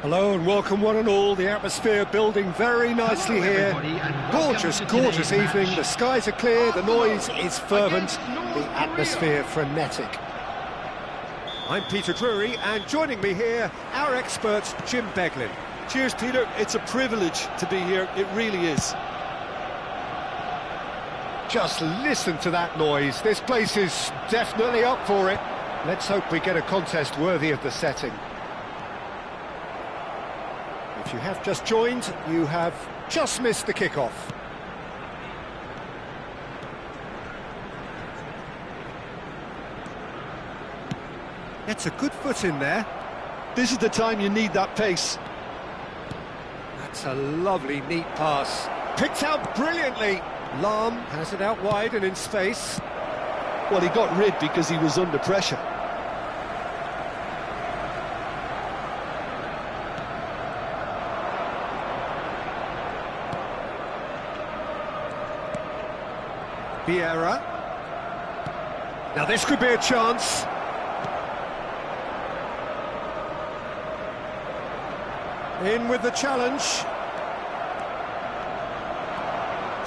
Hello and welcome one and all. The atmosphere building very nicely here. Gorgeous, gorgeous evening. The skies are clear, the noise is fervent, the atmosphere frenetic. I'm Peter Drury, and joining me here, our expert Jim Beglin. Cheers, Peter. It's a privilege to be here. It really is. Just listen to that noise. This place is definitely up for it. Let's hope we get a contest worthy of the setting. If you have just joined, you have just missed the kickoff. Gets a good foot in there. This is the time you need that pace. That's a lovely, neat pass. Picked out brilliantly. Lahm has it out wide and in space. Well, he got rid because he was under pressure. Vieira. Now this could be a chance. In with the challenge.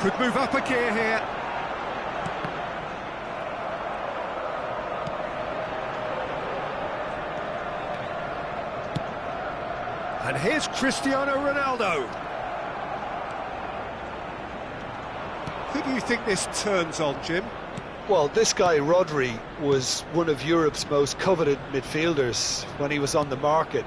Could move up a gear here. And here's Cristiano Ronaldo. Who do you think this turns on, Jim? Well, this guy, Rodri, was one of Europe's most coveted midfielders when he was on the market,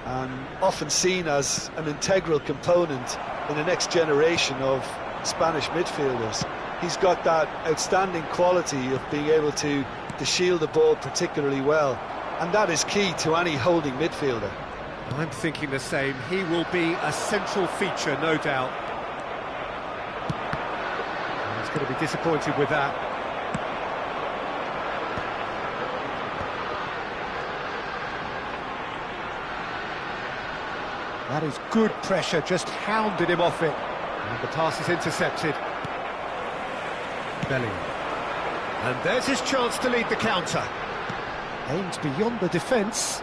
and often seen as an integral component in the next generation of Spanish midfielders. He's got that outstanding quality of being able to shield the ball particularly well, and that is key to any holding midfielder. I'm thinking the same. He will be a central feature, no doubt. He's going to be disappointed with that. That is good pressure, just hounded him off it. And the pass is intercepted. Bellingham. And there's his chance to lead the counter. Aimed beyond the defence.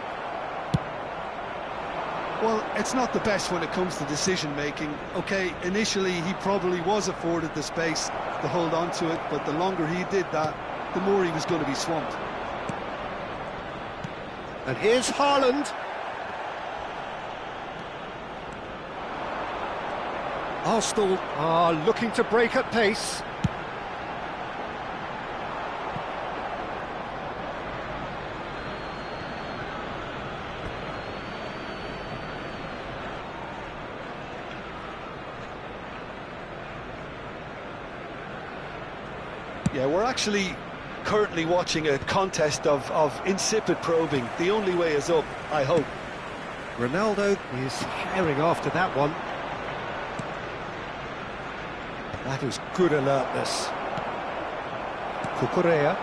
Well, it's not the best when it comes to decision-making. OK, initially he probably was afforded the space to hold on to it, but the longer he did that, the more he was going to be swamped. And here's Haaland. Arsenal are looking to break at pace. Yeah, we're actually currently watching a contest of insipid probing. The only way is up, I hope. Ronaldo is herring after that one. That is good alertness. Cucurella.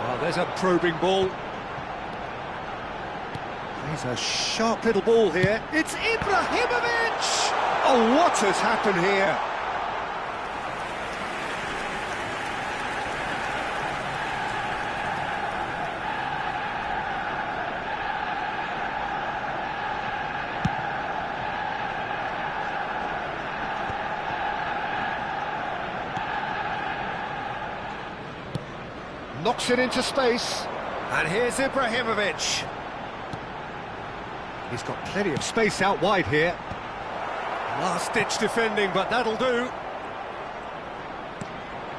Oh, there's a probing ball. There's a sharp little ball here. It's Ibrahimovic! Oh, what has happened here? Knocks it into space, and here's Ibrahimovic. He's got plenty of space out wide here. Last-ditch defending, but that'll do.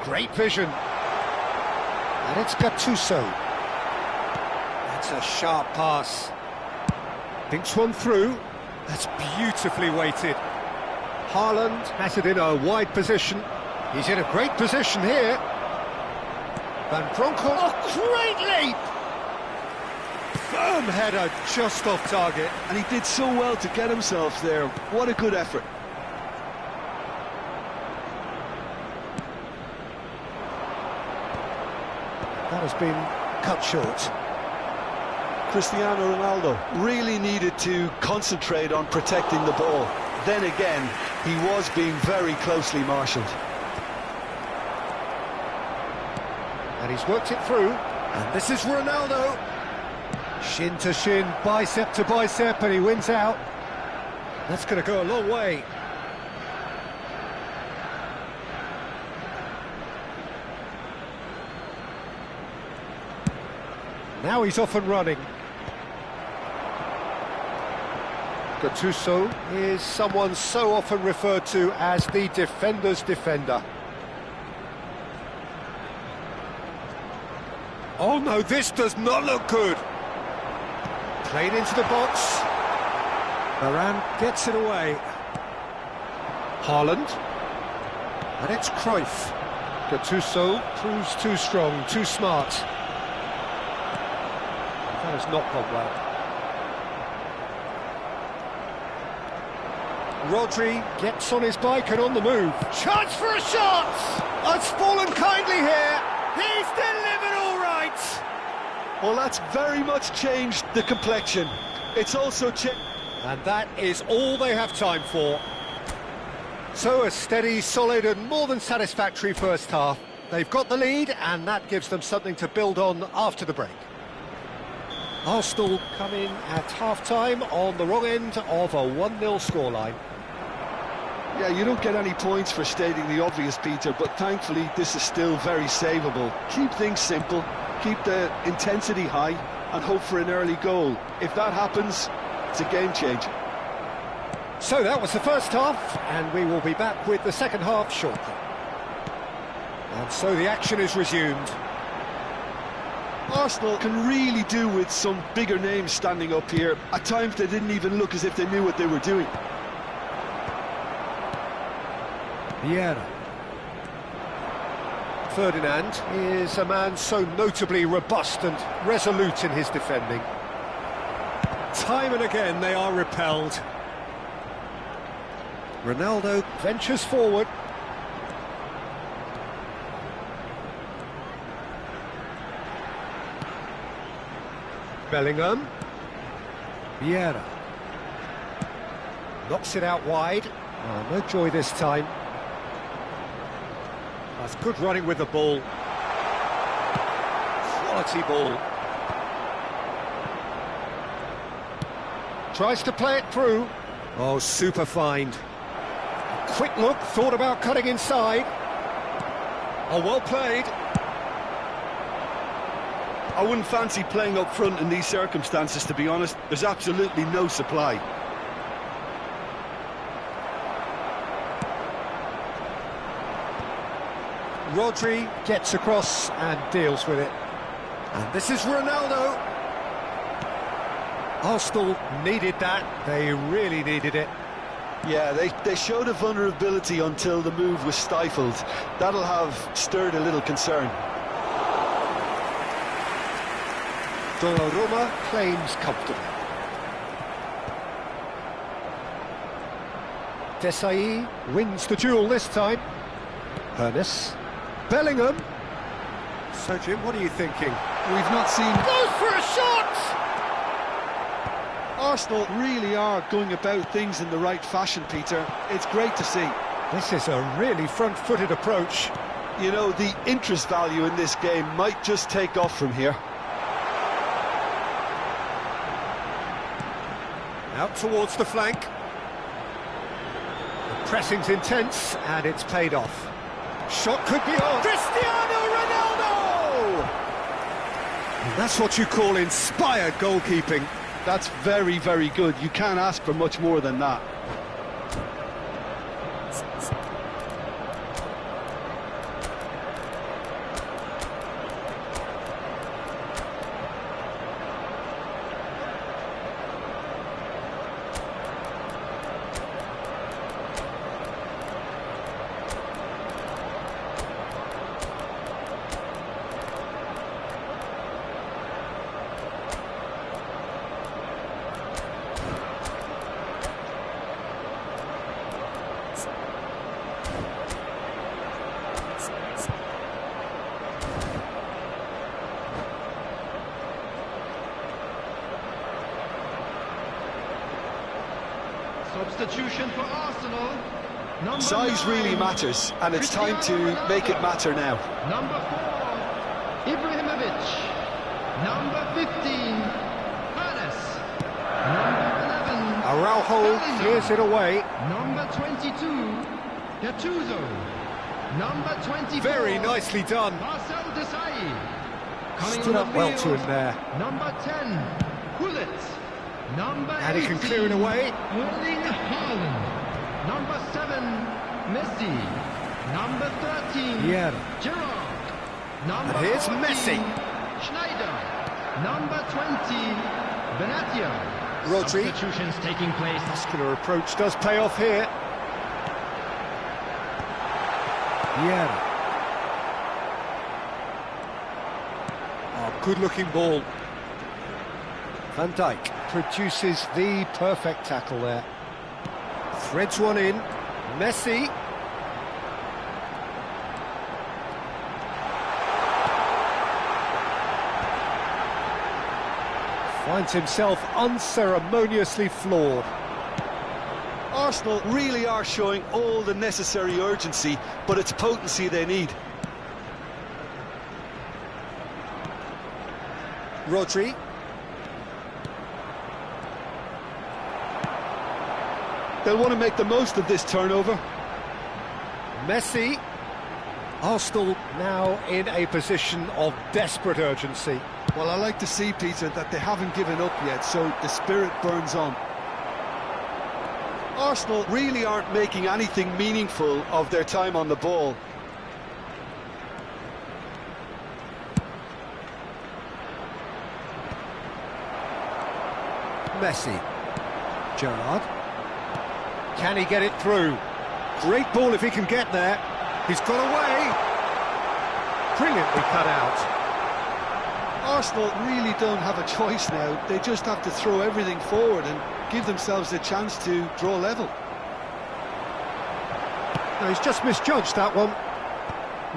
Great vision. And it's Gattuso. That's a sharp pass. Thinks one through. That's beautifully weighted. Haaland has it in a wide position. He's in a great position here. Van Bronckhorst, oh, great leap! Firm header, just off target. And he did so well to get himself there. What a good effort. That has been cut short. Cristiano Ronaldo really needed to concentrate on protecting the ball. Then again, he was being very closely marshalled. And he's worked it through. And this is Ronaldo. Shin to shin, bicep to bicep, and he wins out. That's going to go a long way. Now he's off and running. Gattuso is someone so often referred to as the defender's defender. Oh no, this does not look good. Played into the box. Varane gets it away. Haaland. And it's Cruyff. Gattuso proves too strong, too smart. That has not gone well. Rodri gets on his bike and on the move. Chance for a shot! It's fallen kindly here. He's delivered all right. Well, that's very much changed the complexion. It's also changed. And that is all they have time for. So a steady, solid and more than satisfactory first half. They've got the lead and that gives them something to build on after the break. Arsenal come in at half-time on the wrong end of a 1-0 scoreline. Yeah, you don't get any points for stating the obvious, Peter, but thankfully this is still very savable. Keep things simple, keep the intensity high and hope for an early goal. If that happens, it's a game changer. So that was the first half, and we will be back with the second half shortly. And so the action is resumed. Arsenal can really do with some bigger names standing up here. At times they didn't even look as if they knew what they were doing. Vieira. Ferdinand is a man so notably robust and resolute in his defending. Time and again they are repelled. Ronaldo ventures forward. Bellingham. Vieira. Knocks it out wide. Oh, no joy this time. That's good running with the ball. Quality ball. Tries to play it through. Oh, super find. Quick look, thought about cutting inside. Oh, well played. I wouldn't fancy playing up front in these circumstances, to be honest. There's absolutely no supply. Rodri gets across and deals with it. And this is Ronaldo. Arsenal needed that. They really needed it. Yeah, they showed a vulnerability until the move was stifled. That'll have stirred a little concern. Donnarumma claims comfortably. Desailly wins the duel this time. Ernest. Bellingham. So, Jim, what are you thinking? We've not seen... Goes for a shot! Arsenal really are going about things in the right fashion, Peter. It's great to see. This is a really front-footed approach. You know, the interest value in this game might just take off from here. Out towards the flank. The pressing's intense, and it's paid off. Shot could be on. Cristiano Ronaldo! And that's what you call inspired goalkeeping. That's very, very good. You can't ask for much more than that. Substitution for Arsenal. Size really matters, and it's time to make it matter now. Number 4, Ibrahimovic. Number 15, Araujo clears it away. Number 22, Gattuso. Number 24. Very nicely done. Marcel Desailly. Coming Stood on up the well to field. him there. Number 10, Gullit. Number And he 18, can clear it away. Erling Haaland. Number 7, Messi. Number 13, Yeah. Gerrard. Number And here's 14, Messi. Schneider. Number 20, Benatia. Rodri. Substitutions taking place. Muscular approach does pay off here. Yeah. Oh, good-looking ball. Van Dijk produces the perfect tackle there. Threads one in. Messi. Finds himself unceremoniously floored. Arsenal really are showing all the necessary urgency, but it's potency they need. Rodri. They'll want to make the most of this turnover. Messi. Arsenal now in a position of desperate urgency. Well, I like to see, Peter, that they haven't given up yet, so the spirit burns on. Arsenal really aren't making anything meaningful of their time on the ball. Messi. Gerrard. Can he get it through? Great ball if he can get there. He's got away. Brilliantly cut out. Arsenal really don't have a choice now. They just have to throw everything forward and give themselves a chance to draw level. No, he's just misjudged that one.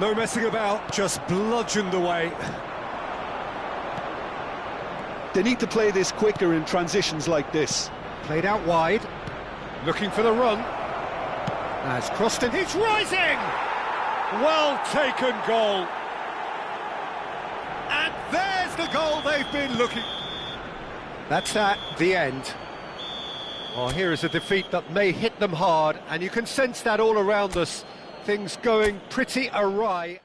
No messing about, just bludgeoned away. They need to play this quicker in transitions like this. Played out wide. Looking for the run. Has crossed and he's rising! Well taken goal. And there's the goal they've been looking. That's at the end. Oh, here is a defeat that may hit them hard, and you can sense that all around us. Things going pretty awry.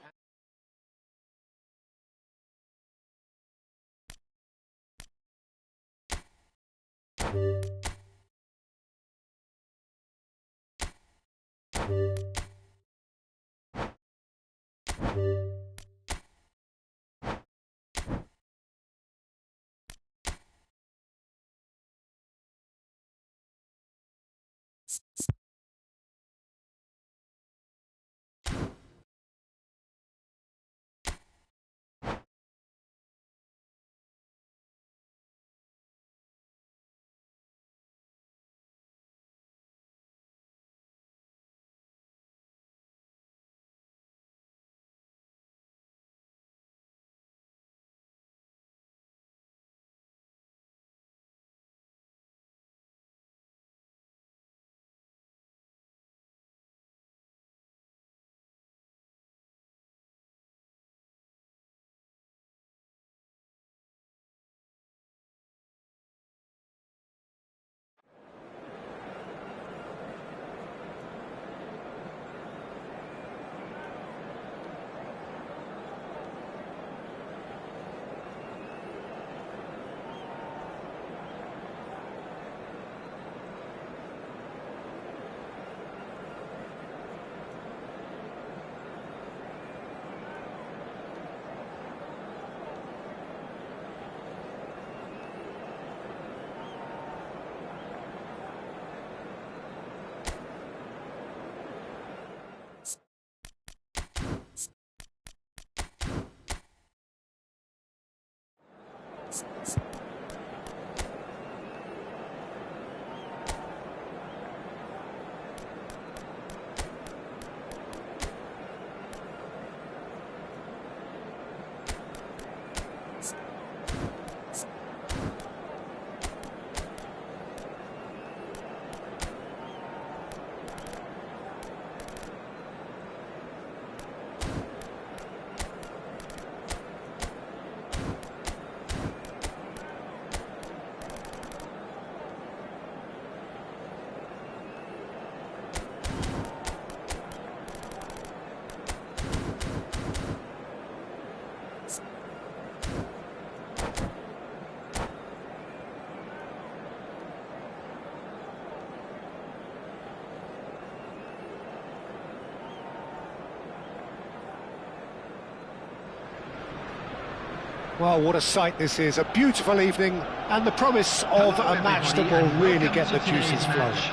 Well, what a sight this is. A beautiful evening and the promise of Hello, a match that everybody, will and really welcome get to the today's juices flowing. match.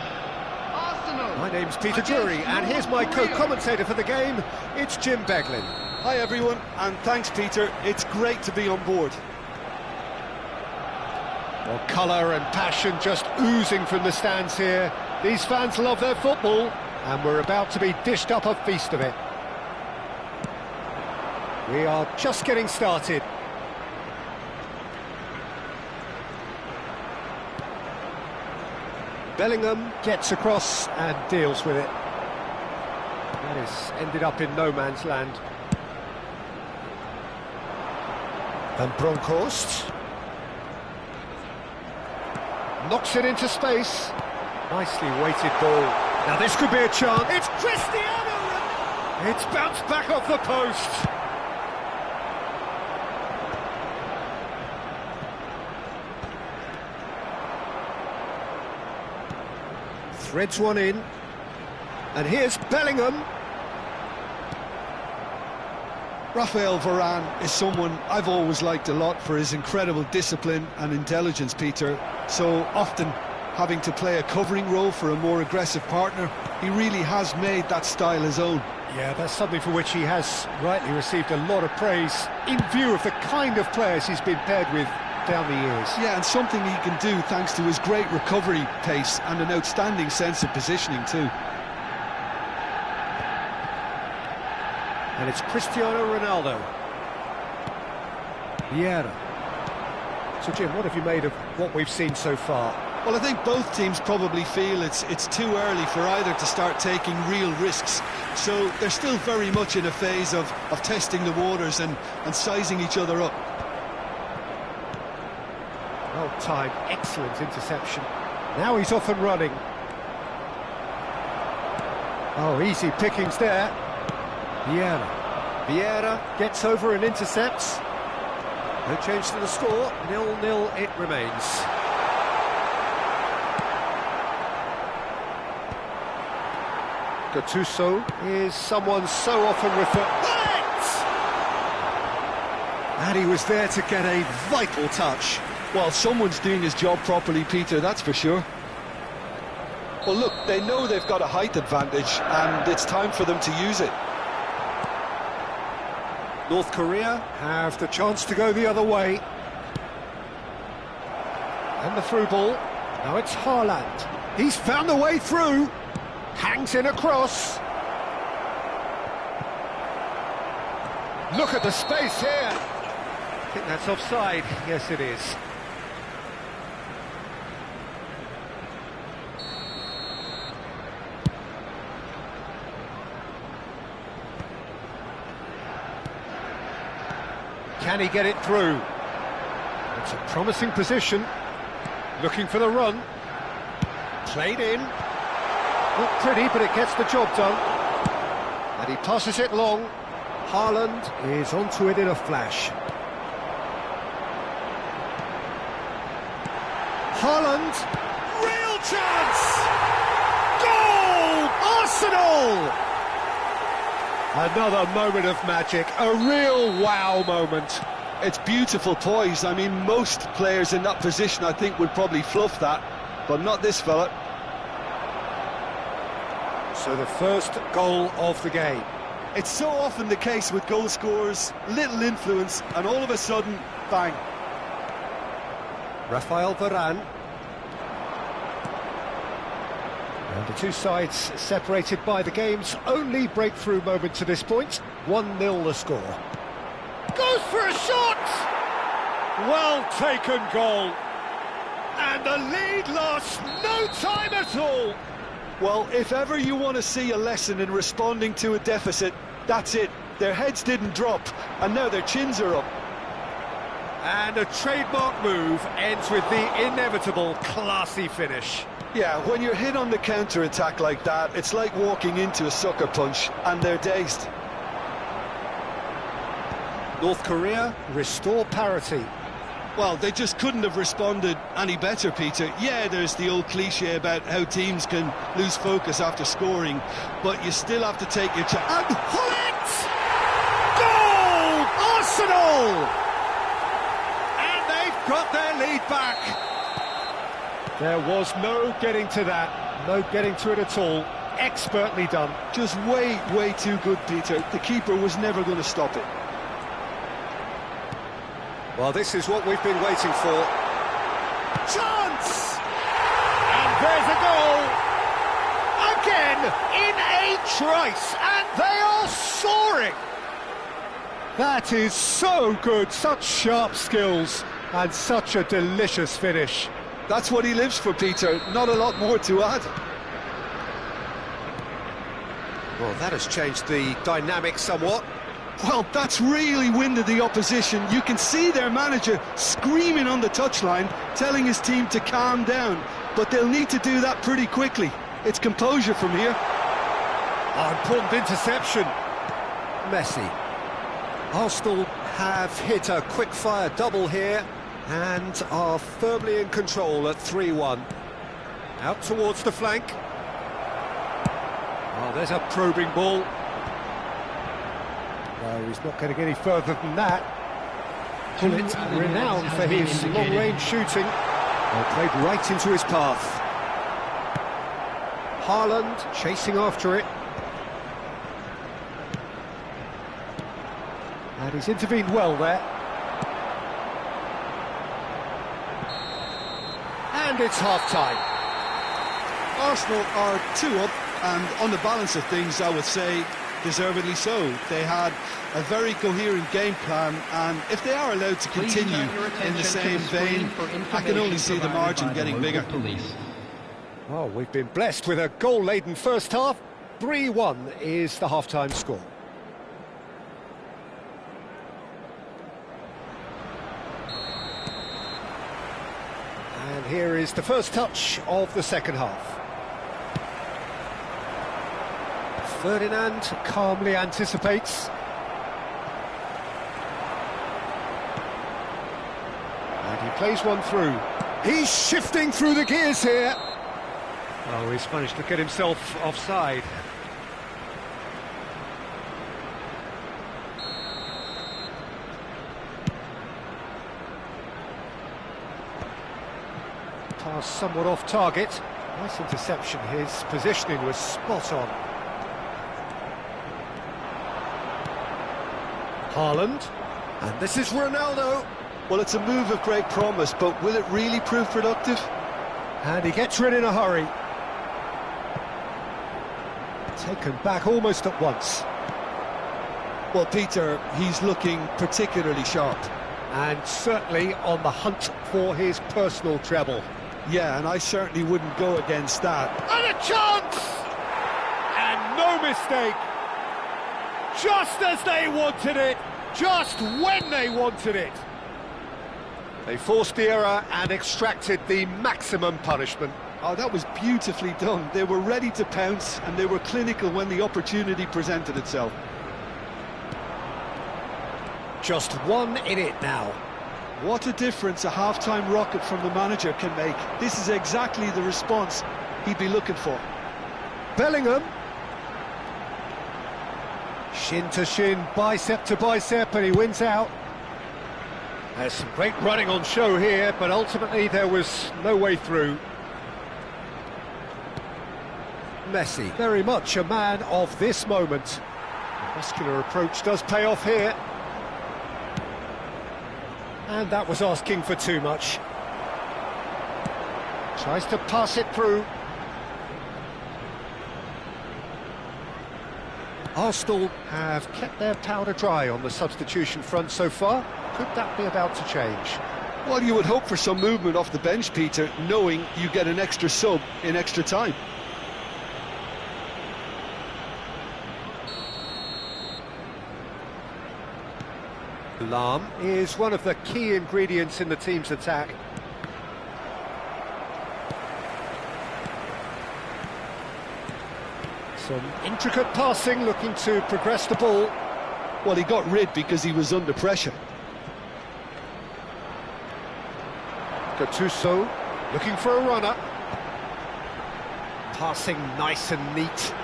Arsenal My name's Peter against Drury, and here's my North Korea. co-commentator for the game. It's Jim Beglin. Hi everyone, and thanks Peter, it's great to be on board. Well, colour and passion just oozing from the stands here. These fans love their football, and we're about to be dished up a feast of it. We are just getting started. Bellingham gets across and deals with it. That has ended up in no man's land. Van Bronckhorst knocks it into space. Nicely weighted ball. Now this could be a chance. It's Cristiano Ronaldo! It's bounced back off the post. Threads one in. And here's Bellingham. Rafael Varane is someone I've always liked a lot for his incredible discipline and intelligence, Peter. So often having to play a covering role for a more aggressive partner, he really has made that style his own. Yeah, that's something for which he has rightly received a lot of praise in view of the kind of players he's been paired with down the years. Yeah, and something he can do thanks to his great recovery pace and an outstanding sense of positioning too. And it's Cristiano Ronaldo. Vieira. So Jim, what have you made of what we've seen so far? Well, I think both teams probably feel it's too early for either to start taking real risks. So they're still very much in a phase of testing the waters and sizing each other up. Well timed, excellent interception. Now he's off and running. Oh, easy pickings there. Vieira gets over and intercepts. No change to the score, 0-0 it remains. Gattuso is someone so often referred... And he was there to get a vital touch. Well, someone's doing his job properly, Peter, that's for sure. Well, look, they know they've got a height advantage, and it's time for them to use it. North Korea have the chance to go the other way. And the through ball. Now it's Haaland. He's found the way through. Hangs in across. Look at the space here. I think that's offside. Yes, it is. Can he get it through? It's a promising position. Looking for the run. Played in. Not pretty, but it gets the job done. And he passes it long. Haaland is onto it in a flash. Haaland. Real chance! Goal! Arsenal! Another moment of magic, a real wow moment. It's beautiful poise. I mean, most players in that position, I think, would probably fluff that, but not this fella. So the first goal of the game. It's so often the case with goal scorers, little influence, and all of a sudden, bang. Rafael Varane. And the two sides separated by the game's only breakthrough moment to this point. 1-0 the score. Goes for a shot! Well taken goal. And the lead lost no time at all. Well, if ever you want to see a lesson in responding to a deficit, that's it. Their heads didn't drop, and now their chins are up. And a trademark move ends with the inevitable classy finish. Yeah, when you're hit on the counter-attack like that, it's like walking into a sucker punch, and they're dazed. North Korea restore parity. Well, they just couldn't have responded any better, Peter. Yeah, there's the old cliche about how teams can lose focus after scoring, but you still have to take your chance. And Hullet! Goal! Arsenal! got their lead back. There was no getting to that, no getting to it at all. Expertly done. Just way too good, Peter. The keeper was never going to stop it. Well, this is what we've been waiting for. Chance! And there's a goal! Again, in a trice, and they are soaring! That is so good, such sharp skills, and such a delicious finish. That's what he lives for, Peter. Not a lot more to add. Well, that has changed the dynamic somewhat. Well, that's really winded the opposition. You can see their manager screaming on the touchline, telling his team to calm down. But they'll need to do that pretty quickly. It's composure from here. Oh, important interception. Messi. Arsenal have hit a quick-fire double here and are firmly in control at 3-1. Out towards the flank. Oh, there's a probing ball. No, he's not going to get any further than that. Gullit, renowned for his long-range shooting, played right into his path. Haaland chasing after it. And he's intervened well there. And it's half-time. Arsenal are 2 up, and on the balance of things, I would say, deservedly so. They had a very coherent game plan, and if they are allowed to continue in the same vein, I can only see the margin getting bigger. Oh, we've been blessed with a goal-laden first half. 3-1 is the half-time score. And here is the first touch of the second half. Ferdinand calmly anticipates. And he plays one through. He's shifting through the gears here. Oh, he's managed to get himself offside. Pass somewhat off target. Nice interception. His positioning was spot on. Haaland, and this is Ronaldo. Well, it's a move of great promise, but will it really prove productive? And he gets rid in a hurry. Taken back almost at once. Well, Peter, he's looking particularly sharp. And certainly on the hunt for his personal treble. Yeah, and I certainly wouldn't go against that. And a chance! And no mistake. Just as they wanted it, just when they wanted it. They forced the error and extracted the maximum punishment. Oh, that was beautifully done. They were ready to pounce, and they were clinical when the opportunity presented itself. Just one in it now. What a difference a half-time rocket from the manager can make. This is exactly the response he'd be looking for. Bellingham. Shin to shin, bicep to bicep, and he wins out. There's some great running on show here, but ultimately there was no way through. Messi, very much a man of this moment. The muscular approach does pay off here. And that was asking for too much. Tries to pass it through. Arsenal have kept their powder dry on the substitution front so far. Could that be about to change? Well, you would hope for some movement off the bench, Peter, knowing you get an extra sub in extra time. Lahm is one of the key ingredients in the team's attack. Some intricate passing, looking to progress the ball. Well, he got rid because he was under pressure. Gattuso looking for a runner. Passing nice and neat.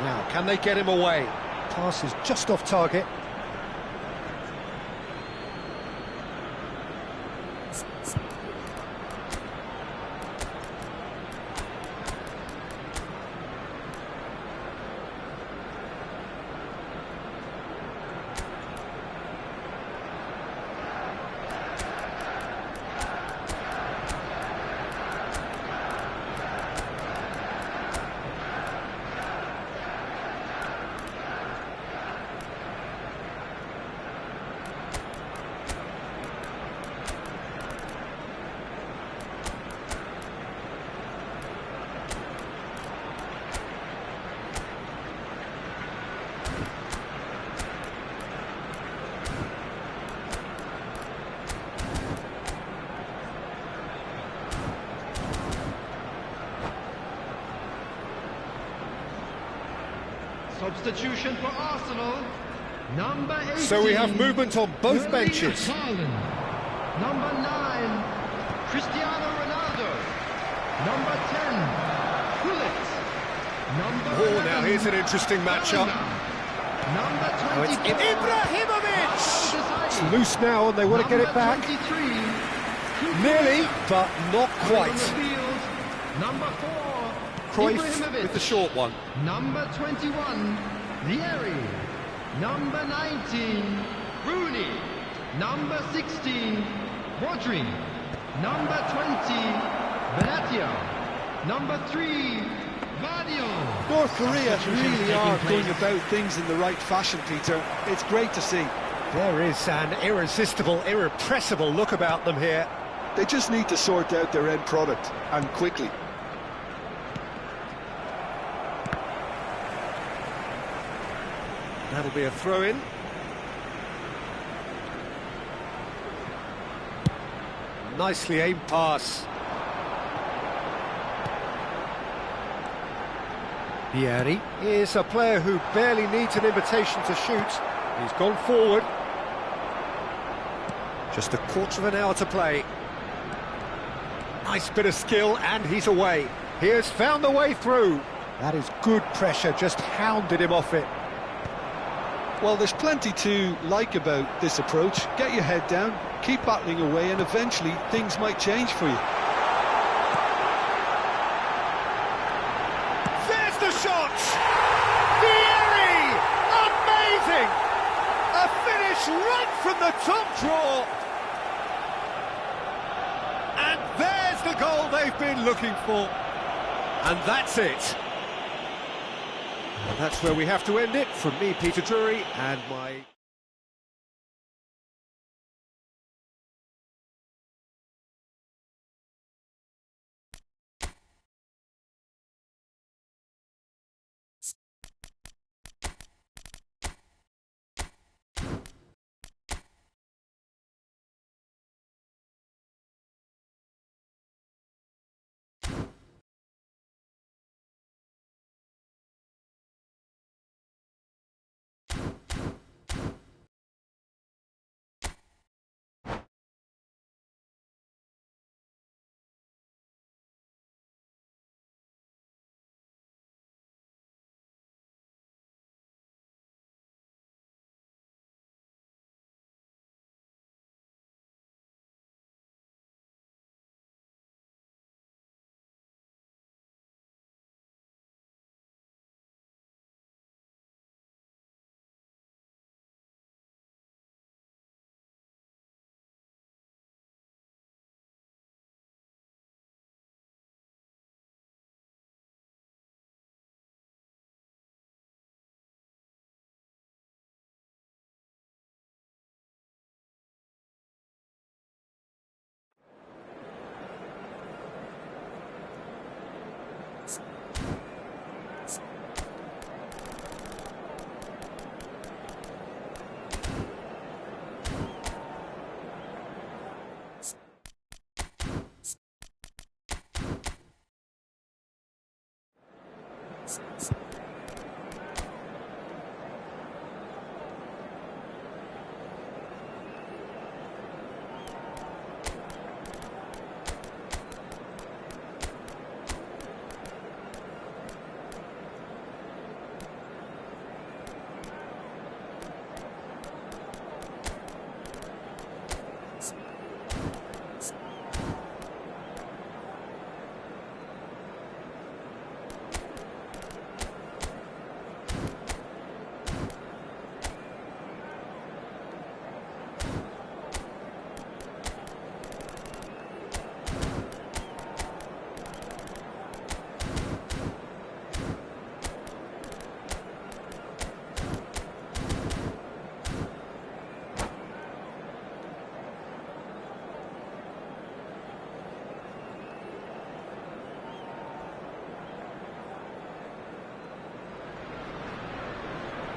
Now, can they get him away? Pass is just off target. Substitution for Arsenal. Number 18. So we have movement on both Erling benches. Haaland. Number 9, Cristiano Ronaldo. Number 10, Gullit. Number Oh, 11, now here's an interesting matchup. Number 24, Oh, it's Ibrahimovic! It's Batshuayi. loose now and they want to get it back. Number 23, Nearly, but not on the quite. field. Number 4, Cruyff Ibrahimovic. with the short one. Number 21, Vieri. Number 19, Rooney. Number 16, Rodri. Number 20, Benatia. Number 3, Vardio. North Korea Substitutions really taking are place. going about things in the right fashion, Peter. It's great to see. There is an irresistible, irrepressible look about them here. They just need to sort out their end product, and quickly. That'll be a throw-in. Nicely aimed pass. Vieri is a player who barely needs an invitation to shoot. He's gone forward. Just a quarter of an hour to play. Nice bit of skill, and he's away. He has found the way through. That is good pressure, just hounded him off it. Well, there's plenty to like about this approach. Get your head down, keep battling away, and eventually things might change for you. There's the shot! Vieri! Amazing! A finish right from the top draw! And there's the goal they've been looking for. And that's it. And that's where we have to end it. From me, Peter Drury, and my...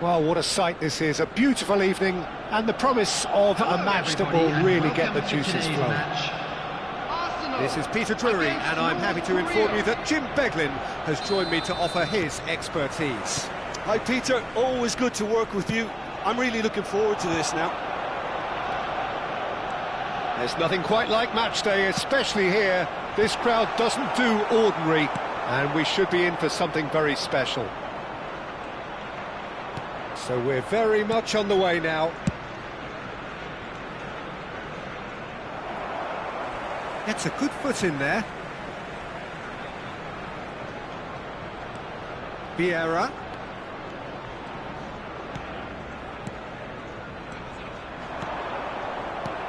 Well, what a sight this is. A beautiful evening and the promise of a match that will really get the juices flowing. This is Peter Drury, and I'm happy to inform you that Jim Beglin has joined me to offer his expertise. Hi Peter, always good to work with you. I'm really looking forward to this now. There's nothing quite like match day, especially here. This crowd doesn't do ordinary, and we should be in for something very special. So we're very much on the way now. Gets a good foot in there. Vieira.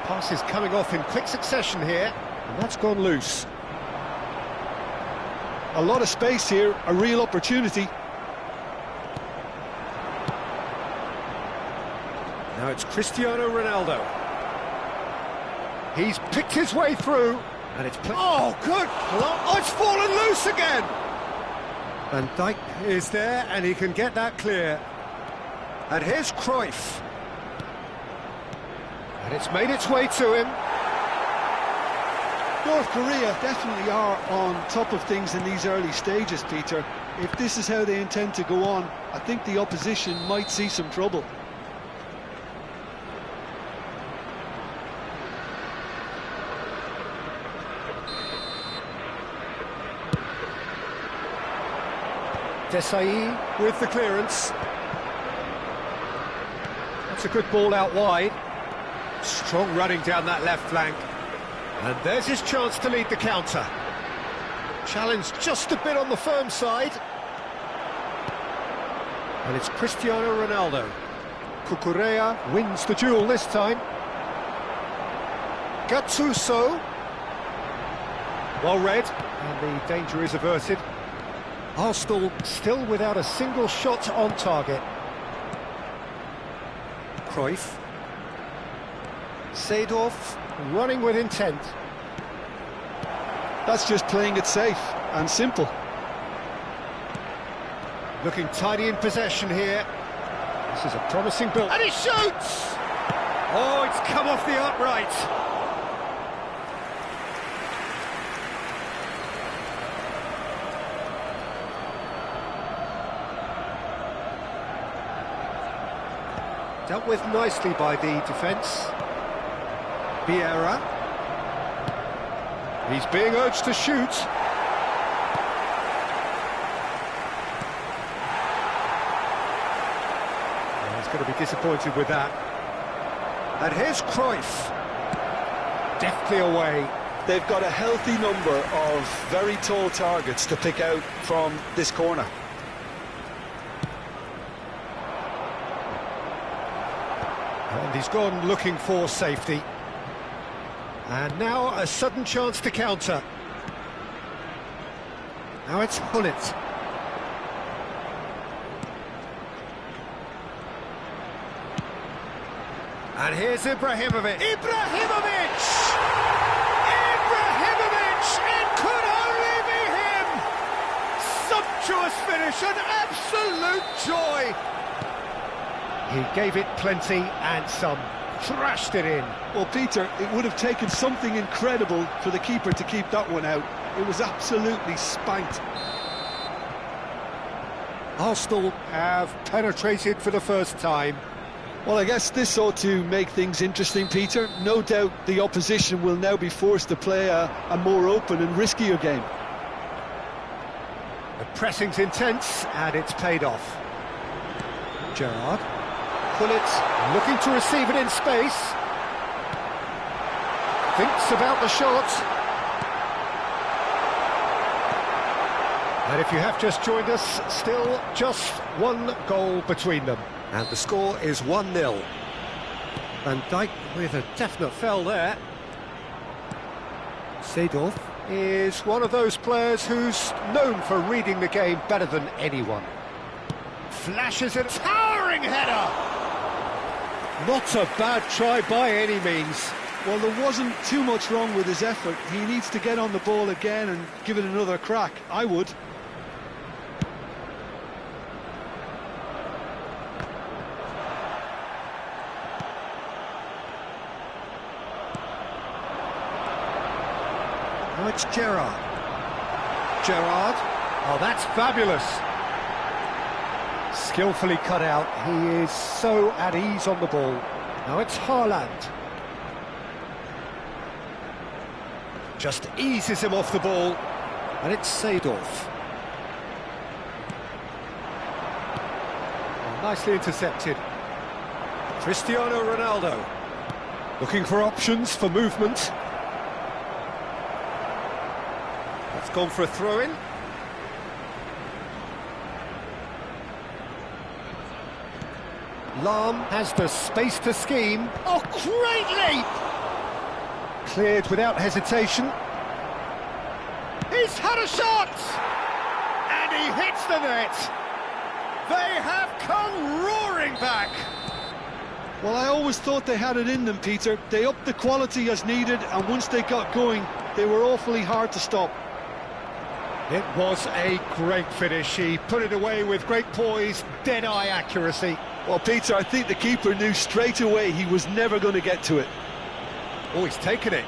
Pass is coming off in quick succession here, and that's gone loose. A lot of space here, a real opportunity. Now it's Cristiano Ronaldo. He's picked his way through, and it's... Oh, good! Oh, it's fallen loose again! Van Dijk is there, and he can get that clear. And here's Cruyff. And it's made its way to him. North Korea definitely are on top of things in these early stages, Peter. If this is how they intend to go on, I think the opposition might see some trouble. Desai with the clearance. That's a good ball out wide. Strong running down that left flank. And there's his chance to lead the counter. Challenge just a bit on the firm side. And it's Cristiano Ronaldo. Cucurella wins the duel this time. Gattuso. Well read, and the danger is averted. Arsenal still without a single shot on target. Cruyff. Seedorf running with intent. That's just playing it safe and simple. Looking tidy in possession here. This is a promising build. And he shoots! Oh, it's come off the upright. Dealt with nicely by the defence. Vieira. He's being urged to shoot. Oh, he's going to be disappointed with that. And here's Cruyff. Deftly away. They've got a healthy number of very tall targets to pick out from this corner. And he's gone looking for safety. And now a sudden chance to counter. Now it's Hullet. And here's Ibrahimovic. Ibrahimovic! Ibrahimovic! It could only be him! Sumptuous finish, an absolute joy! He gave it plenty and some, thrashed it in. Well, Peter, it would have taken something incredible for the keeper to keep that one out. It was absolutely spanked. Arsenal have penetrated for the first time. Well, I guess this ought to make things interesting, Peter. No doubt the opposition will now be forced to play a more open and riskier game. The pressing's intense, and it's paid off. Gerrard. Hullet looking to receive it in space. Thinks about the shot. And if you have just joined us, still just one goal between them. And the score is 1-0. Van Dijk with a definite foul there. Seedorf is one of those players who's known for reading the game better than anyone. Flashes a towering header! Not a bad try by any means. Well, there wasn't too much wrong with his effort. He needs to get on the ball again and give it another crack. I would. Now it's Gerrard. Gerrard. Oh, that's fabulous. Skillfully cut out. He is so at ease on the ball. Now it's Haaland. Just eases him off the ball. And it's Seedorf. Oh, nicely intercepted. Cristiano Ronaldo. Looking for options for movement. That's gone for a throw-in. Lahm has the space to scheme. Oh, great leap! Cleared without hesitation. He's had a shot! And he hits the net! They have come roaring back! Well, I always thought they had it in them, Peter. They upped the quality as needed, and once they got going, they were awfully hard to stop. It was a great finish. He put it away with great poise, dead-eye accuracy. Well, Peter, I think the keeper knew straight away he was never going to get to it. Oh, he's taken it.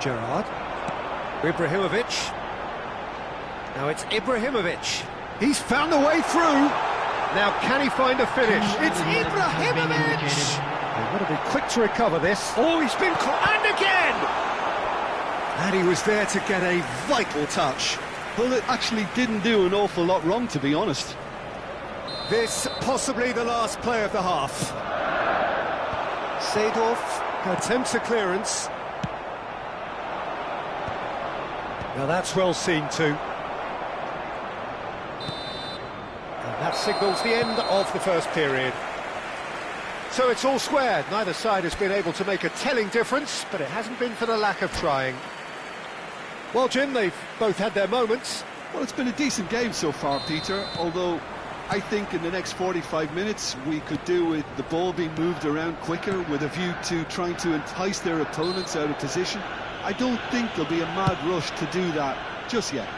Gerrard. Ibrahimovic. Now it's Ibrahimovic. He's found a way through. Now can he find a finish? It's Ibrahimovic! They've got to be quick to recover this. Oh, he's been and again! And he was there to get a vital touch. Well, it actually didn't do an awful lot wrong, to be honest. This possibly the last play of the half. Seedorf attempts a clearance. Now that's well seen too. And that signals the end of the first period. So it's all square. Neither side has been able to make a telling difference, but it hasn't been for the lack of trying. Well, Jim, they've both had their moments. Well, it's been a decent game so far, Peter, although I think in the next 45 minutes we could do with the ball being moved around quicker with a view to trying to entice their opponents out of position. I don't think there'll be a mad rush to do that just yet.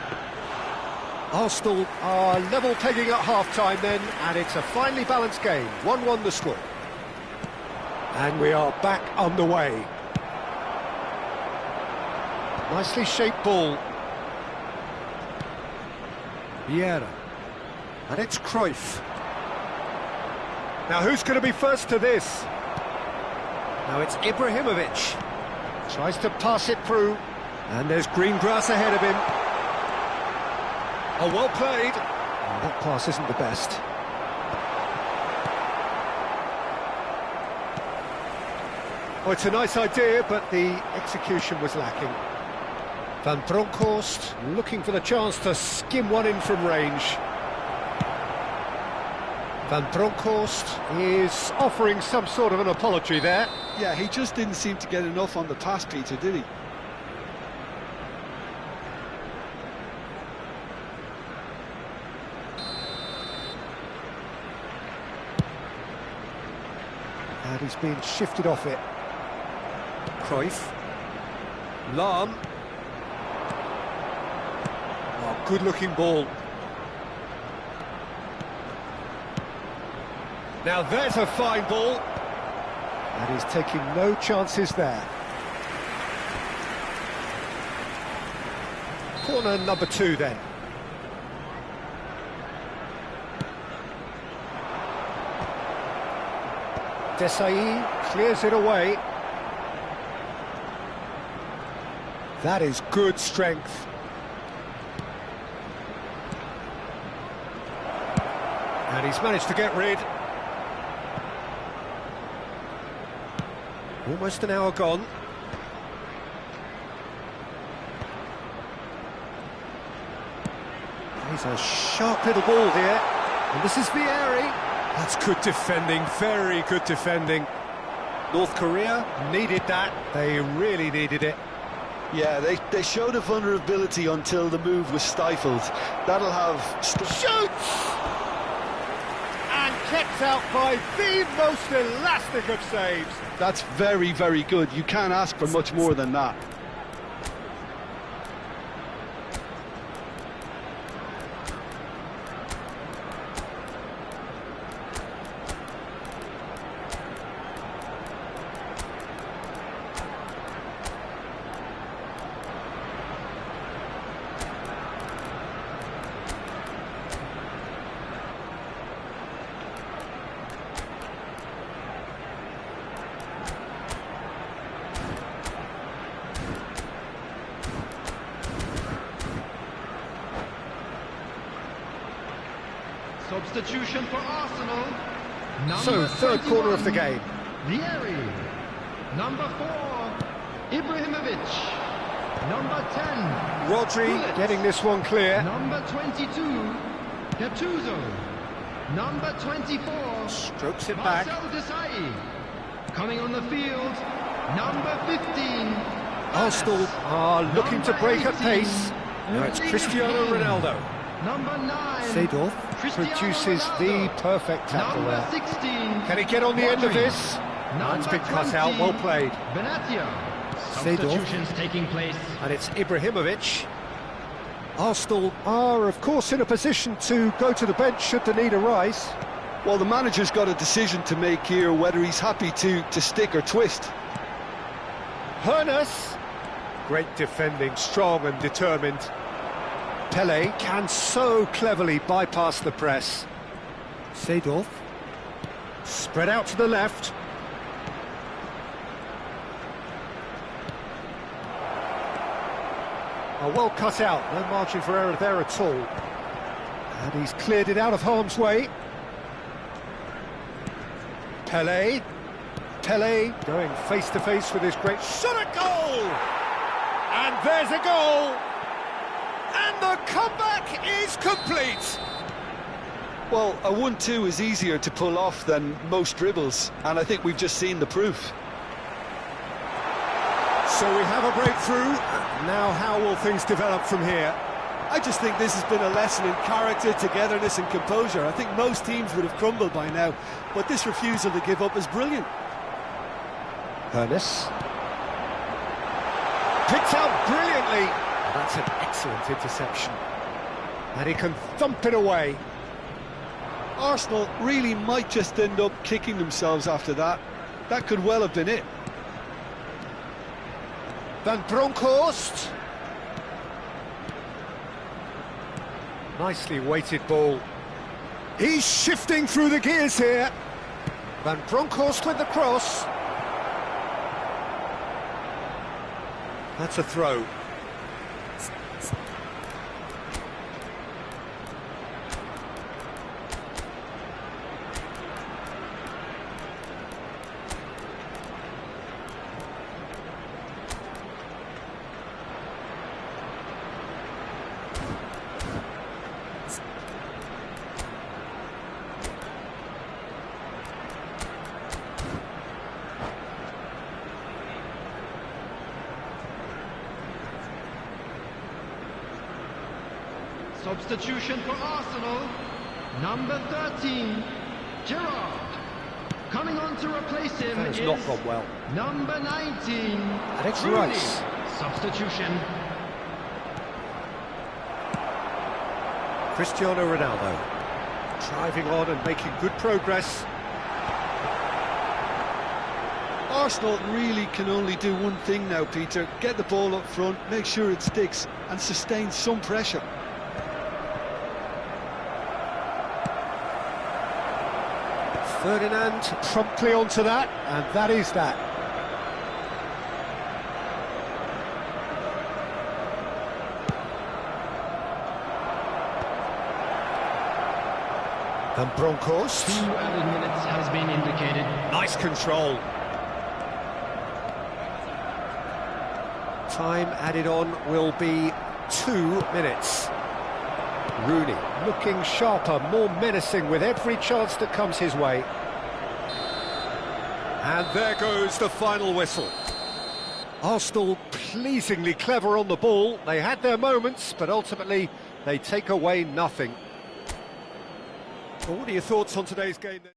Arsenal are level pegging at half-time then, and it's a finely balanced game. 1-1 the score. And we are back underway. Nicely shaped ball. Vieira. And it's Cruyff. Now who's going to be first to this? Now it's Ibrahimovic. Tries to pass it through. And there's green grass ahead of him. Oh, well played. Oh, that pass isn't the best. Oh, it's a nice idea, but the execution was lacking. Van Bronckhorst looking for the chance to skim one in from range. Van Bronckhorst is offering some sort of an apology there. Yeah, he just didn't seem to get enough on the pass, Peter, did he? And he's been shifted off it. Cruyff. Lahm. Oh, good-looking ball. Now there's a fine ball. And he's taking no chances there. Corner number 2 then. Desailly clears it away. That is good strength. And he's managed to get rid. Almost an hour gone. He's a sharp little ball here. And this is Vieri. That's good defending, very good defending. North Korea needed that. They really needed it. Yeah, they showed a vulnerability until the move was stifled. That'll have... Shoots! And kept out by the most elastic of saves. That's very, very good. You can't ask for much more than that. Substitution for Arsenal. So, third corner of the game. Vieri. Number 4, Ibrahimovic. Number 10, Rodri Gullit. getting this one clear. Number 22, Gattuso. Number 24, Strokes it back. Marcel Desailly. Coming on the field, number 15. Arsenal are looking to break at 18, pace. Now it's Cristiano Ronaldo. Number 9, Seedorf Cristiano produces Ronaldo. the perfect tackle Number there. 16, Can he get on the end of Rodri. this? That's been cut out, 20, well played. Benatia. Seedorf. Substitutions taking place. And it's Ibrahimovic. Arsenal are, of course, in a position to go to the bench should the need arise. Well, the manager's got a decision to make here, whether he's happy to stick or twist. Hoeneß. Great defending, strong and determined. Pele can so cleverly bypass the press. Seedorf. Spread out to the left. Well cut out, no margin for error there at all. And he's cleared it out of harm's way. Pele. Pele going face to face with his great shot at goal! And there's a goal! And the comeback is complete! Well, a 1-2 is easier to pull off than most dribbles, and I think we've just seen the proof. So we have a breakthrough. Now how will things develop from here? I just think this has been a lesson in character, togetherness and composure. I think most teams would have crumbled by now, but this refusal to give up is brilliant. Hoeneß. Picked out brilliantly. That's an excellent interception. And he can thump it away. Arsenal really might just end up kicking themselves after that. That could well have been it. Van Bronckhorst. Nicely weighted ball. He's shifting through the gears here. Van Bronckhorst with the cross. That's a throw. Substitution for Arsenal, number 13, Gerrard. Coming on to replace him That has is not gone well. number 19, And it's Rooney. Rice. Substitution. Cristiano Ronaldo. Driving on and making good progress. Arsenal really can only do one thing now, Peter. Get the ball up front, make sure it sticks, and sustain some pressure. Ferdinand promptly onto that, and that is that. Van Bronckhorst. 2 added minutes has been indicated. Nice control. Time added on will be 2 minutes. Rooney looking sharper, more menacing with every chance that comes his way. And there goes the final whistle. Arsenal pleasingly clever on the ball. They had their moments, but ultimately they take away nothing. Well, what are your thoughts on today's game then?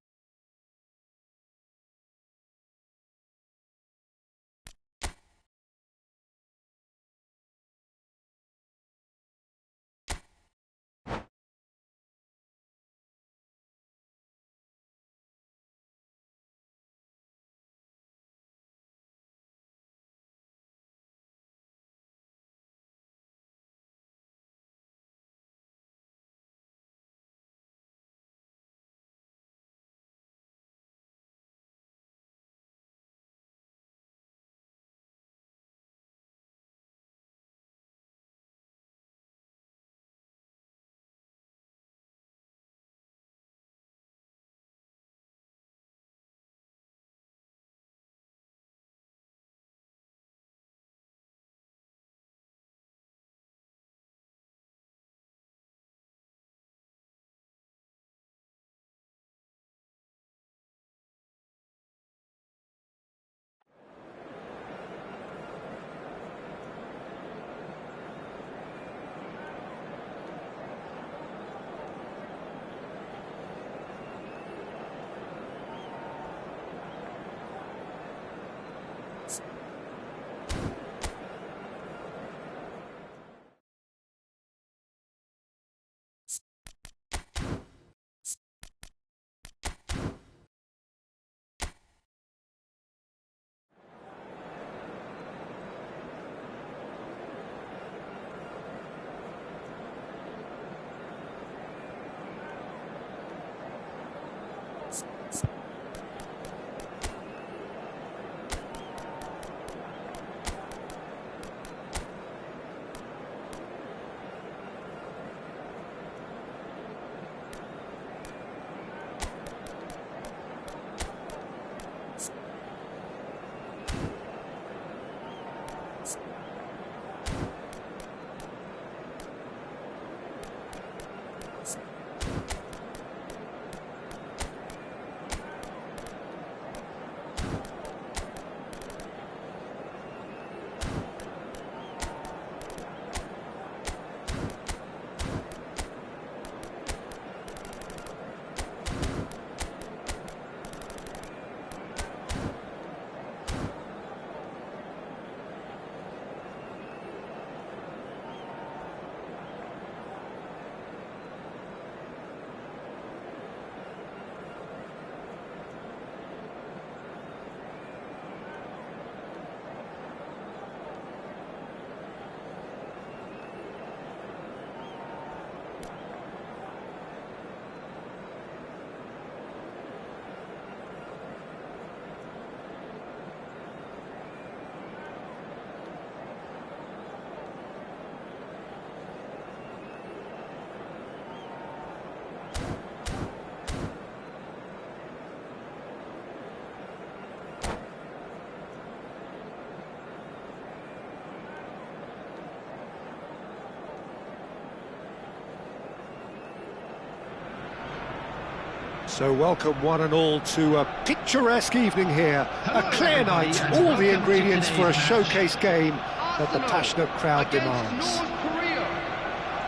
So welcome one and all to a picturesque evening here, a clear night, all the ingredients for a showcase game that the passionate crowd demands.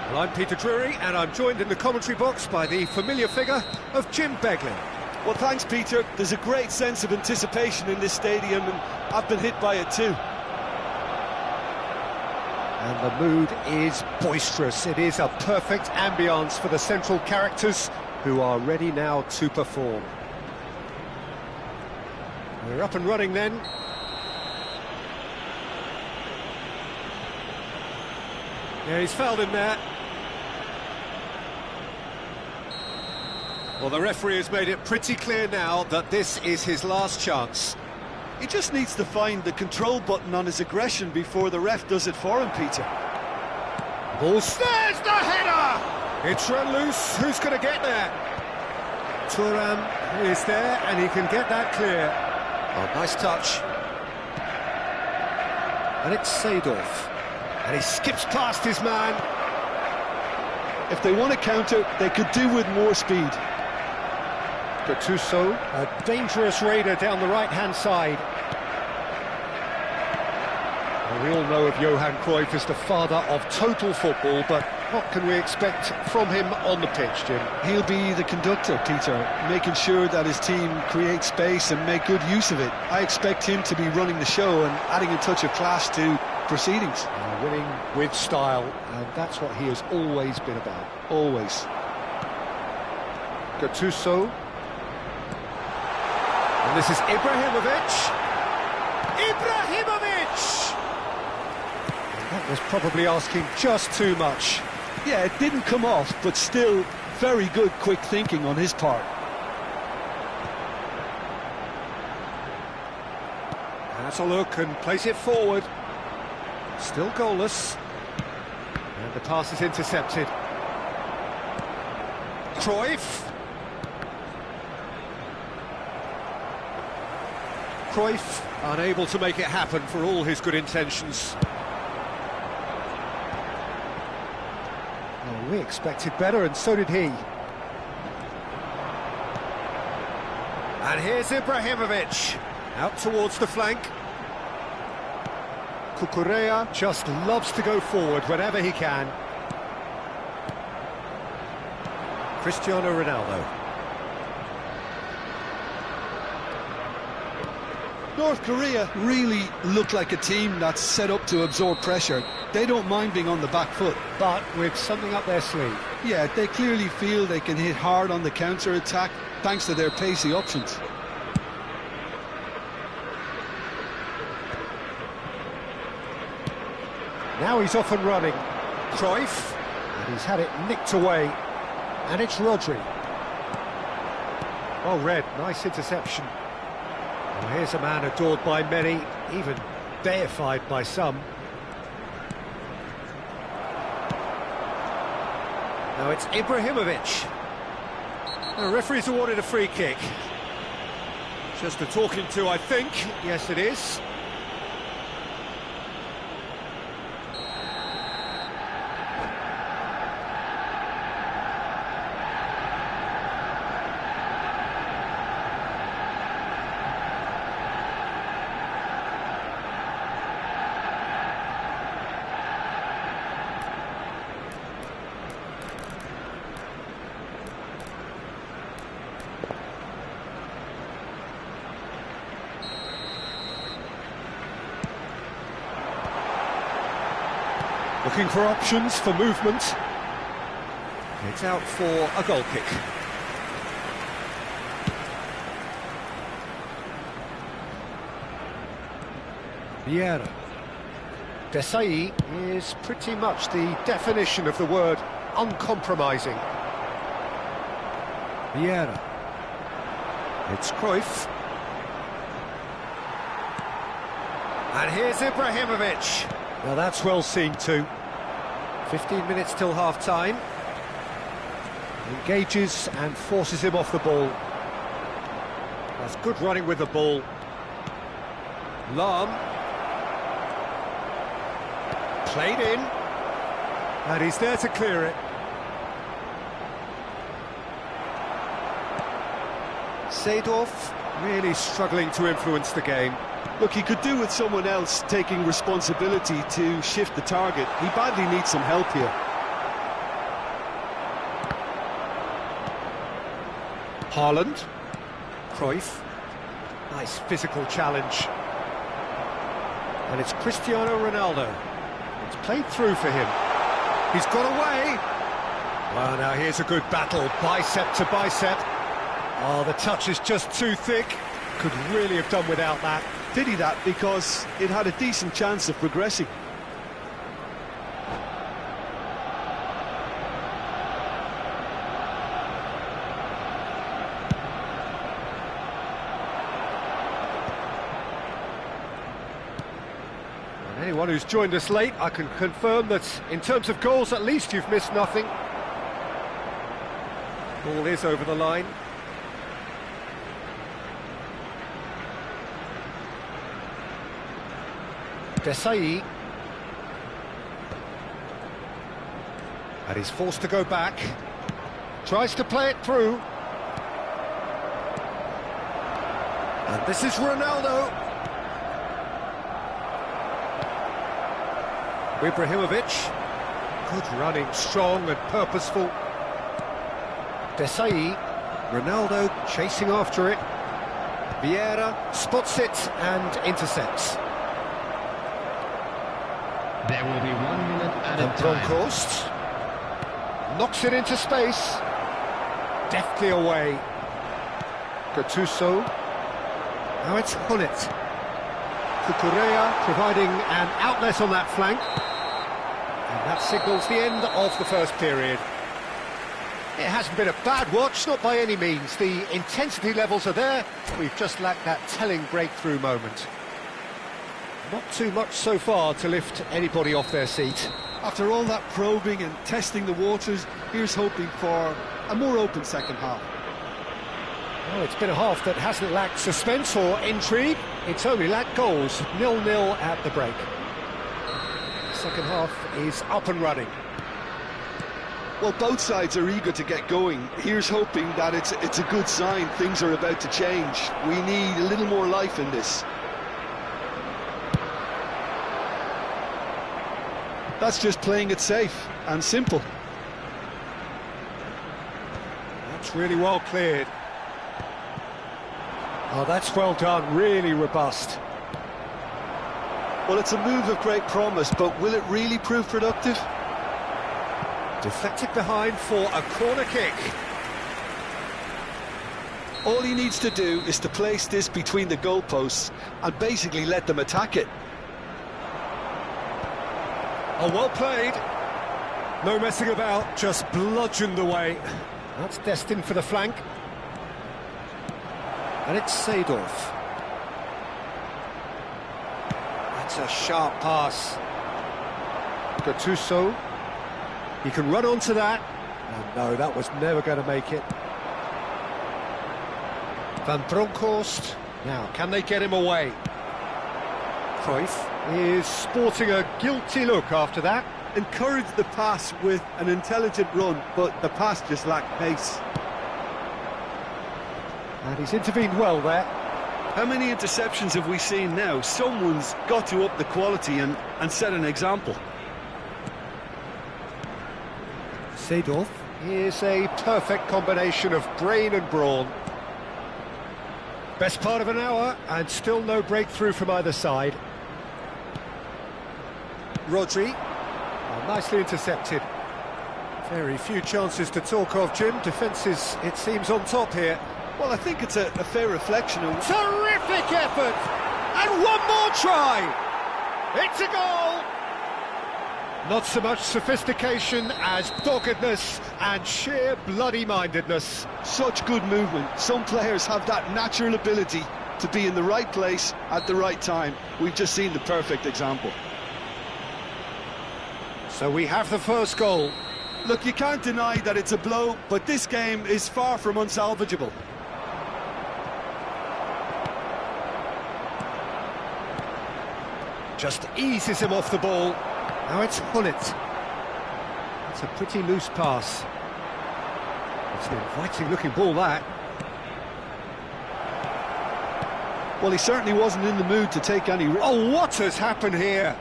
Well, I'm Peter Drury and I'm joined in the commentary box by the familiar figure of Jim Beglin. Well, thanks, Peter. There's a great sense of anticipation in this stadium, and I've been hit by it too. And the mood is boisterous. It is a perfect ambience for the central characters who are ready now to perform. We're up and running then. Yeah, he's fouled him there. Well, the referee has made it pretty clear now that this is his last chance. He just needs to find the control button on his aggression before the ref does it for him, Peter. There's the header! It's run loose. Who's going to get there? Thuram is there, and he can get that clear. Oh, nice touch. And it's Seedorf. And he skips past his man. If they want to counter, they could do with more speed. Gattuso, a dangerous raider down the right-hand side. Well, we all know of Johan Cruyff as the father of total football, but what can we expect from him on the pitch, Jim? He'll be the conductor, Peter, making sure that his team create space and make good use of it. I expect him to be running the show and adding a touch of class to proceedings. Winning with style, and that's what he has always been about. Always. Gattuso. And this is Ibrahimovic. Ibrahimovic! And that was probably asking just too much. Yeah, it didn't come off, but still very good quick thinking on his part. Has a look and plays it forward. Still goalless. And the pass is intercepted. Cruyff. Cruyff unable to make it happen for all his good intentions. Well, we expected better, and so did he. And here's Ibrahimovic. Out towards the flank. Cucurella just loves to go forward whenever he can. Cristiano Ronaldo. North Korea really look like a team that's set up to absorb pressure. They don't mind being on the back foot. But with something up their sleeve. Yeah, they clearly feel they can hit hard on the counter-attack thanks to their pacey options. Now he's off and running. Cruyff. And he's had it nicked away. And it's Rodri. Well read, nice interception. Well, here's a man adored by many, even deified by some. Now it's Ibrahimovic. The referee's awarded a free kick. Just a talking to, I think. Yes, it is. Looking for options for movement. It's out for a goal kick. Vieira. Desai is pretty much the definition of the word uncompromising. Vieira. It's Cruyff. And here's Ibrahimovic. Now that's well seen too. 15 minutes till half-time. Engages and forces him off the ball. That's good running with the ball. Lahm. Played in. And he's there to clear it. Seedorf really struggling to influence the game. Look, he could do with someone else taking responsibility to shift the target. He badly needs some help here. Haaland. Cruyff. Nice physical challenge. And it's Cristiano Ronaldo. It's played through for him. He's got away. Well, now here's a good battle, bicep to bicep. Oh, the touch is just too thick. Could really have done without that. Pity that, because it had a decent chance of progressing. And anyone who's joined us late, I can confirm that in terms of goals, at least you've missed nothing. Ball is over the line. Desai. And he's forced to go back. Tries to play it through. And this is Ronaldo. Ibrahimovic. Good running, strong and purposeful. Desai. Ronaldo chasing after it. Vieira spots it and intercepts. There will be 1 minute added And time. Bronkhorst knocks it into space. Deftly away. Gattuso. Now it's Hullet. Cucurella providing an outlet on that flank. And that signals the end of the first period. It hasn't been a bad watch, not by any means. The intensity levels are there. We've just lacked that telling breakthrough moment. Not too much so far to lift anybody off their seat. After all that probing and testing the waters, here's hoping for a more open second half. Well, it's been a half that hasn't lacked suspense or intrigue. It's only lacked goals. 0-0 at the break. The second half is up and running. Well, both sides are eager to get going. Here's hoping that it's a good sign. Things are about to change. We need a little more life in this. That's just playing it safe and simple. That's really well cleared. Oh, that's well done, really robust. Well, it's a move of great promise, but will it really prove productive? Deflected behind for a corner kick. All he needs to do is to place this between the goalposts and basically let them attack it. Oh, well played. No messing about, just bludgeoned away. That's destined for the flank. And it's Seedorf. That's a sharp pass. Gattuso. He can run onto that. Oh, no, that was never going to make it. Van Bronckhorst. Now, can they get him away? Cruyff is sporting a guilty look after that. Encouraged the pass with an intelligent run, but the pass just lacked pace. And he's intervened well there. How many interceptions have we seen now? Someone's got to up the quality and set an example. Seedorf is a perfect combination of brain and brawn. Best part of an hour, and still no breakthrough from either side. Rodri, well, nicely intercepted. Very few chances to talk of, Jim. Defence is, it seems, on top here. Well, I think it's a fair reflection of... Terrific effort! And one more try! It's a goal! Not so much sophistication as doggedness and sheer bloody-mindedness. Such good movement. Some players have that natural ability to be in the right place at the right time. We've just seen the perfect example. So we have the first goal. Look, you can't deny that it's a blow, but this game is far from unsalvageable. Just eases him off the ball. Now it's Hullet. It's a pretty loose pass. It's an inviting looking ball, that. Well, he certainly wasn't in the mood to take any risk. Oh, what has happened here?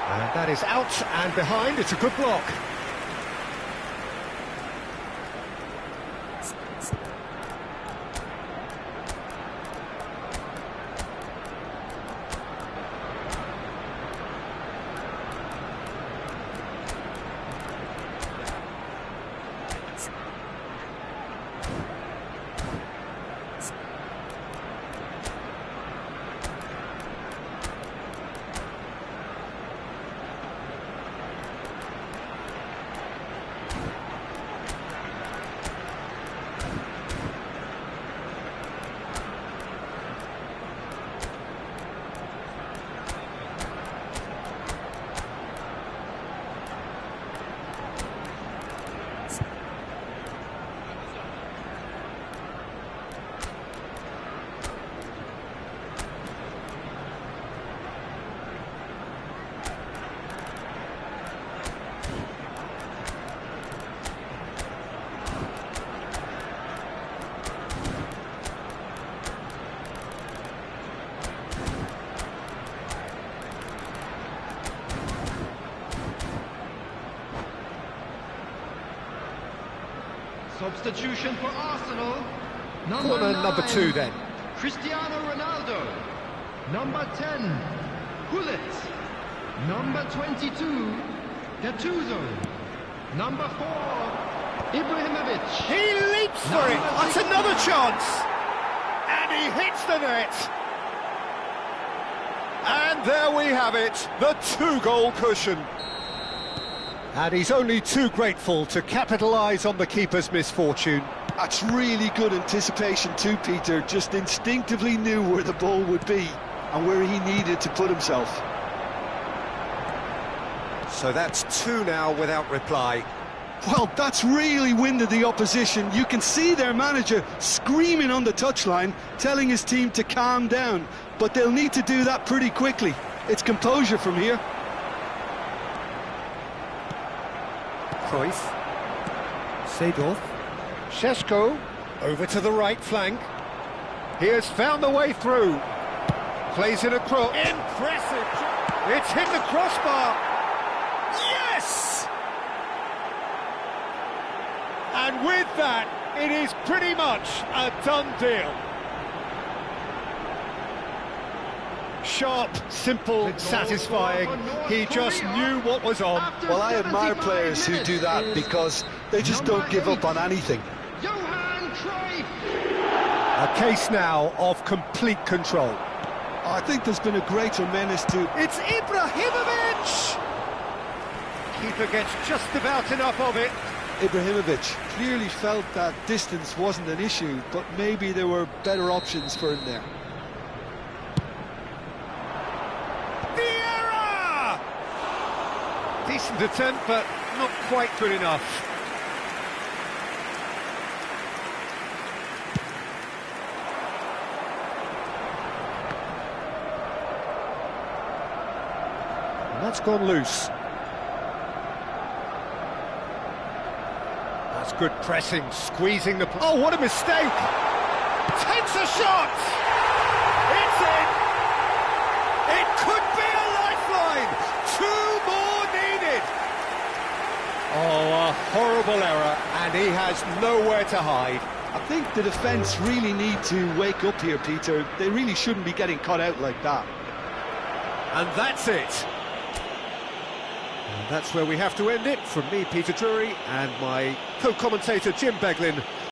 And that is out and behind. It's a good block. Substitution for Arsenal. Corner number 2 then. Cristiano Ronaldo. Number 10, Gullit. Number 22, Gattuso. Number 4, Ibrahimovic. He leaps for it. That's another chance. And he hits the net. And there we have it, the 2-goal cushion. And he's only too grateful to capitalise on the keeper's misfortune. That's really good anticipation too, Peter. Just instinctively knew where the ball would be and where he needed to put himself. So that's 2 now without reply. Well, that's really winded the opposition. You can see their manager screaming on the touchline, telling his team to calm down. But they'll need to do that pretty quickly. It's composure from here. Cruyff. Seedorf. Šeško over to the right flank. He has found the way through. Plays in a cross. Impressive! It's hit the crossbar. Yes! And with that, it is pretty much a done deal. Sharp, simple, satisfying. He just knew what was on. Well, I admire players who do that because they just don't give up on anything. Johan Cruyff. A case now of complete control. I think there's been a greater menace to... It's Ibrahimovic! Keeper gets just about enough of it. Ibrahimovic clearly felt that distance wasn't an issue, but maybe there were better options for him there. Vieira! Decent attempt, but not quite good enough. And that's gone loose. That's good pressing, squeezing the... Oh, what a mistake! Takes a shot! It's in! It could be a lifeline! 2 more needed! Oh, a horrible error, and he has nowhere to hide. I think the defence really need to wake up here, Peter. They really shouldn't be getting caught out like that. And that's it. And that's where we have to end it. From me, Peter Drury, and my co-commentator, Jim Beglin.